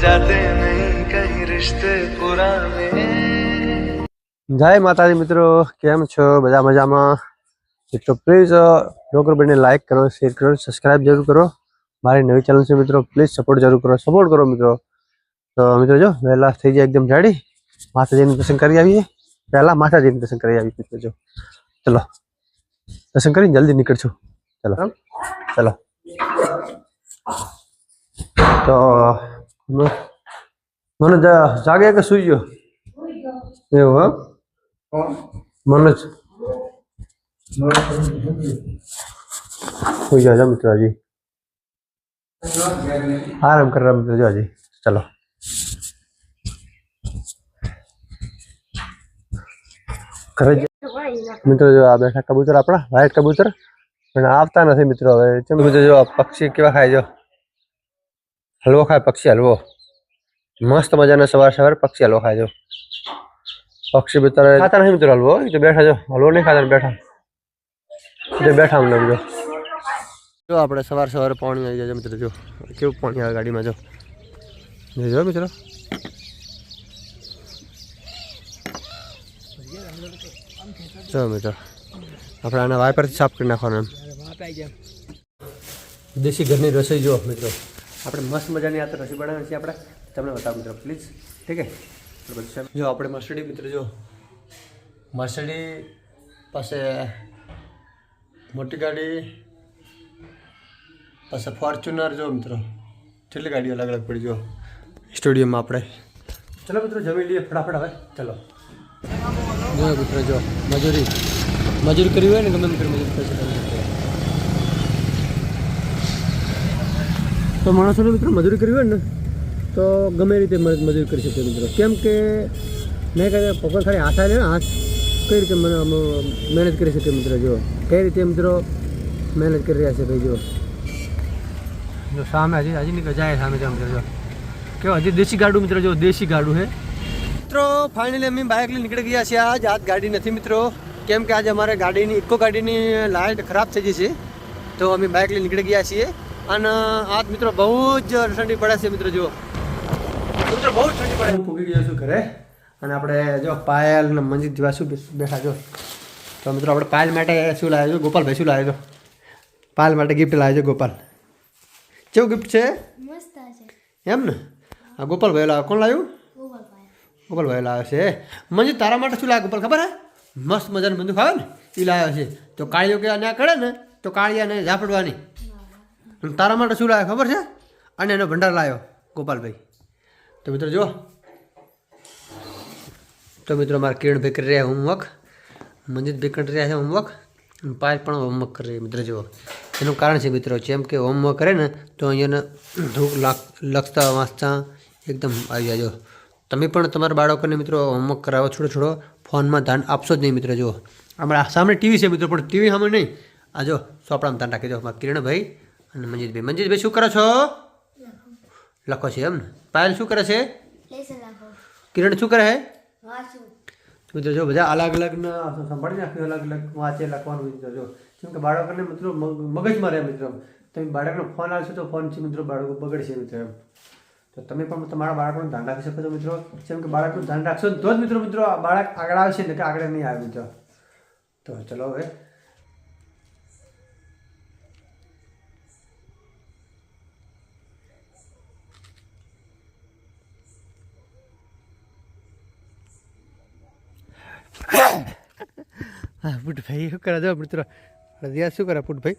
जाते नहीं कहीं रिश्ते पुराने। जय माताजी मित्रों, केम छो? बधा मजामां? मित्रों प्लीज लोग बने लाइक करो, शेर करो, सब्सक्राइब जरूर करो। मारी नवी चैनल से मित्रों प्लीज सपोर्ट जरूर करो मित्रों। तो मित्रों जो वहेला थई जाए एकदम रेडी, माताजी दर्शन करी आवीए। पहला माताजी दर्शन करी आवी मित्रों। जो चलो दर्शन करी जल्दी निकलशो। चलो चलो। तो मन जागे के सुई गयो? एवं मनोज हो जा मित्र जी, आराम कर रहा मित्र जी। चलो करे मित्र जो आ बैठा कबूतर अपना व्हाइट कबूतर पण आवता नहीं मित्रों। हवे चम मित्र जो पक्षी केवा खाय जो हलवो खाय, पक्षी हलवो मस्त मजाना सवार सवार पक्षी हलवो खाय जो। पक्षी बेचारा खाता नहीं मित्र हलवो, तो बैठा जो हलवो नहीं खाता बैठा जो बैठा हम लोग जो अपने सवार सवार पानी आई जाए मित्र। जो क्यों पानी आ गाड़ी में जो जो मित्र जो मित्र अपने आना वाइपर साफ कर नाखो। देशी घर की रसोई जो मित्रों આપણે મસ્ત મજાની આ તો રસોઈ બનાવવાની છે આપણે તમને બતાવો મિત્રો પ્લીઝ, ઠીક છે? તો બધું જો આપણે મર્સિડીઝ મિત્ર જો મર્સિડીઝ પાસે મોટી ગાડી પાસે ફોર્ચ્યુનર જો મિત્રો કેટલી ગાડીઓ અલગ અલગ પડી જો સ્ટુડિયોમાં આપણે। ચલો મિત્રો જમી લઈએ ફટાફટ હવે। ચલો જો મિત્રો જો મજૂરી કરવી હોય ને ગમે મિત્રો મજૂરી કરી શકે। तो माणसों ने मित्रों मजूरी करी हो तो गमे रीते मजूरी कर सकते मित्रों। केम के मैं कहते पकड़ खाली हाथ आए हाथ कई रीते मेहनत कर सके मित्रों। जो कई रीते मित्रों मेहनत कर रहा है भाई। जो सामे हजी हजी नहीं जाए सामे जो मित्रों जो क्यों हजी देशी गाड़ू मित्रों जो देशी गाड़ू है मित्रों। फाइनली अमी बाइक ले निकल गया है। आज गाड़ी नहीं मित्रों केम के आज अमारे गाड़ी इको गाड़ी लाइट खराब थी गई है तो अमी बाइक ले निकल गया छे। અને આજ મિત્રો બહુ જ ઠંડી પડે છે મિત્રો। જો મિત્રો બહુ ઠંડી પડે। હું પૂગી ગયો છું ઘરે અને આપણે જો પાયલ ને મંજીત જેવા શું બેઠા જો। તો મિત્રો આપણે પાયલ માટે શું લાવ્યો છો? ગોપાલભાઈ શું લાવ્યો છો? પાયલ માટે ગિફ્ટ લાવ્યો છો ગોપાલ। કેવું ગિફ્ટ છે? મસ્ત છે એમ ને? આ ગોપાલભાઈ લાવ્યો। કોણ લાવ્યું? ગોપાલભાઈ લાવ્યો છે। મંજીત તારા માટે શું લાવ્યો ગોપાલ ખબર હે? મસ્ત મજાનું બંદૂક આવે ને એ લાવ્યો છે। તો કાળીઓ કે ના કરે ને તો કાળિયાને ઝાપડવાની। तारा माटे शू लाया खबर है? अने एनो भंडार लायो गोपाल भाई। तो मित्र जो तो मित्रों मारे किरण भाई कर रहे हैं होमवर्क, मंजित भाई कर रहे हैं होमवर्क, पायल पण होमवर्क कर रही है मित्र। जो एनु कारण है मित्रों जेम के होमवर्क करे ने तो अहींया धूप लखता वाँचता एकदम आई जाए। तमे पण तमारा बाळकोने मित्रों होमवर्क करावो छोड़ो छोड़ो फोन में ध्यान आपशो ज नहीं मित्र। जो हमारा सामने टीवी है मित्रों पण टीवी सामने नहीं आ जो सोपड़ा में ध्यान राखी दो। किरण भाई અને મંજીતભાઈ શું કરો છો? લખો છે એમ ને? પાયલ શું કરે છે? કિરણ શું કરે છે? મિત્રો જો બધા અલગ અલગ સંભાળી નાખ્યું, અલગ અલગ વાંચે લખવાનું મિત્રો। જો કેમ કે બાળકોને મિત્રો મગજમાં રહે મિત્રો। તમે બાળકનો ફોન આવશે તો ફોનથી મિત્રો બાળકો બગડશે મિત્રો એમ। તો તમે પણ તમારા બાળકોનું ધ્યાન રાખી શકો છો મિત્રો। જેમ કે બાળકનું ધ્યાન રાખશો તો જ મિત્રો બાળક આગળ આવશે ને કે આગળ નહીં આવે મિત્રો। તો ચલો હવે हाँ पुट भाई शू करे? जो मित्र रजिया शू करे पुट भाई?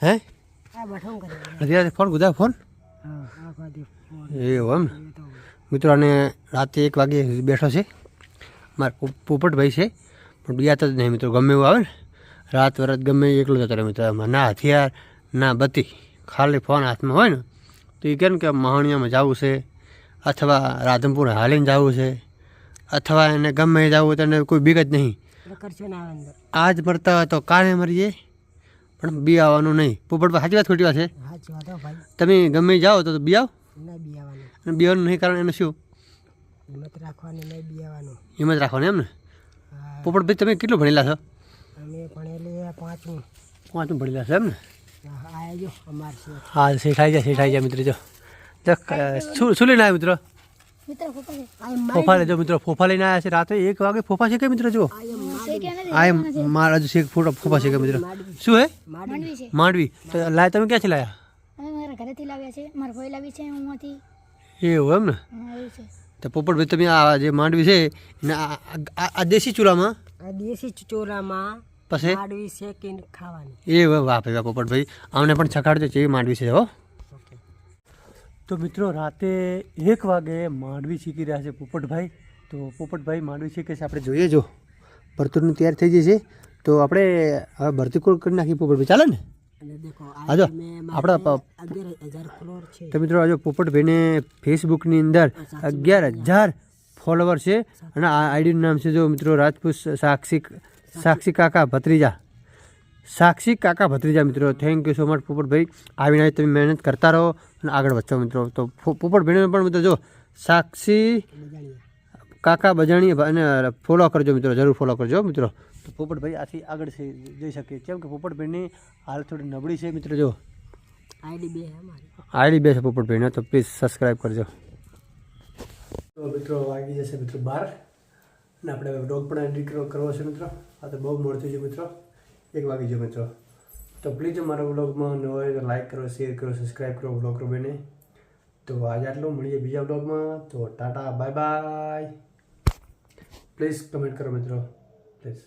हैं रजिया फोन गुदा फोन एवं मित्रों ने रात 1 वागे बैठो से मार पोपट भाई से पण बिया तो नहीं मित्रों। गमे एवं आवे रात वरात गमे एकलो जतो रहे मित्र। ना हथियार ना बत्ती खाली फोन हाथ में होय ने तो ये कहे कि महाणिया में जावुं छे अथवा राधनपुर हालीने जावुं छे अथवा एने गमे जावुं तो कोई बीक ज नहीं। आज मरता हो तो काले मरीए पण बी आववानुं नहीं। पोपट साची वात खोटी वात छे? तमे गमे जाओ तो बी आओ बीवानुं नहीं कारण एनुं शुं? हिम्मत राखवानी एम ने? पोपट भाई तमे केटલું ભણેલા છો? અમે ભણેલી 5મું ભણેલા છો એમ ને? हाँ सेठ आई जा मित्र। जो શું લઈને આવ્યા મિત્રો? મિત્ર ફોફા છે ફોફા લેજો મિત્રો, ફોફા લઈને આવ્યા છે. રાતે 1 વાગે ફોફા છે કે મિત્રો? જો આ એમ મારા જો શેક ફોટો ફોફા છે કે મિત્રો? શું હે? માંડવી છે માંડવી. તો લાય તમે ક્યાંથી લાયા? અમે મારા ઘરેથી લાવ્યા છે, મારા ભાઈ લાવી છે હુંમાંથી. એવું એમ ને? એવું છે. તો પોપટભાઈ તમે આ જે માંડવી છે ને આ દેશી ચૂલામાં આ દેશી ચોરામાં પછી માંડવી શેકીને ખાવાની. એ વાહ ભાઈ વાહ પોપટભાઈ, અમને પણ છકાડજો કેવી માંડવી છે હો. તો મિત્રો રાતે 1 વાગે માંડવી શીખી રહ્યા છે પોપટભાઈ. તો પોપટભાઈ માંડવી શીખે છે, આપણે જોઈએ. જો ભરતુરનું તૈયાર થઈ જશે તો આપણે હવે ભરતી કોલ કરી નાખીએ પોપટભાઈ, ચાલે ને? અને દેખો આ જો આપણા આપણા 11,000 ફ્લોર છે. તો મિત્રો આજે પોપટભાઈને ફેસબુકની અંદર 11,000 ફોલોવર છે અને આ આઈડીનું નામ છે જો મિત્રો રાજપૂત સાક્ષી કાકા ભત્રીજા. સાક્ષી કાકા ભત્રીજા મિત્રો. Thank you so much Popatbhai. આવીને તમે મહેનત કરતા રહો અને આગળ વધશો મિત્રો. તો પોપટભાઈને પણ મિત્રો જો સાક્ષી કાકા બજાણી અને ફોલો કરજો મિત્રો, જરૂર ફોલો કરજો મિત્રો. તો પોપટભાઈ આથી આગળ જઈ શકીએ કેમ કે પોપટભાઈની હાલ થોડી નબળી છે મિત્રો. જો આઈડી 2 છે અમારી. આઈડી 2 છે પોપટભાઈને, તો પ્લીઝ સબસ્ક્રાઈબ કરજો. તો મિત્રો વાગી જશે મિત્રો 12 અને આપણે બ્લોગ પણ એડિટ કરવો છે મિત્રો. આ તો બહુ મોડું થઈ ગયું મિત્રો, 1 વાગી ગયો મિત્રો. તો પ્લીઝ અમારા બ્લોગમાં ન હોય તો લાઈક કરો, શેર કરો, સબસ્ક્રાઈબ કરો બ્લોગર બને. તો આજે આટલું, મળીએ બીજા બ્લોગમાં. તો Tata bye bye. Please comment કરો મિત્રો, પ્લીઝ.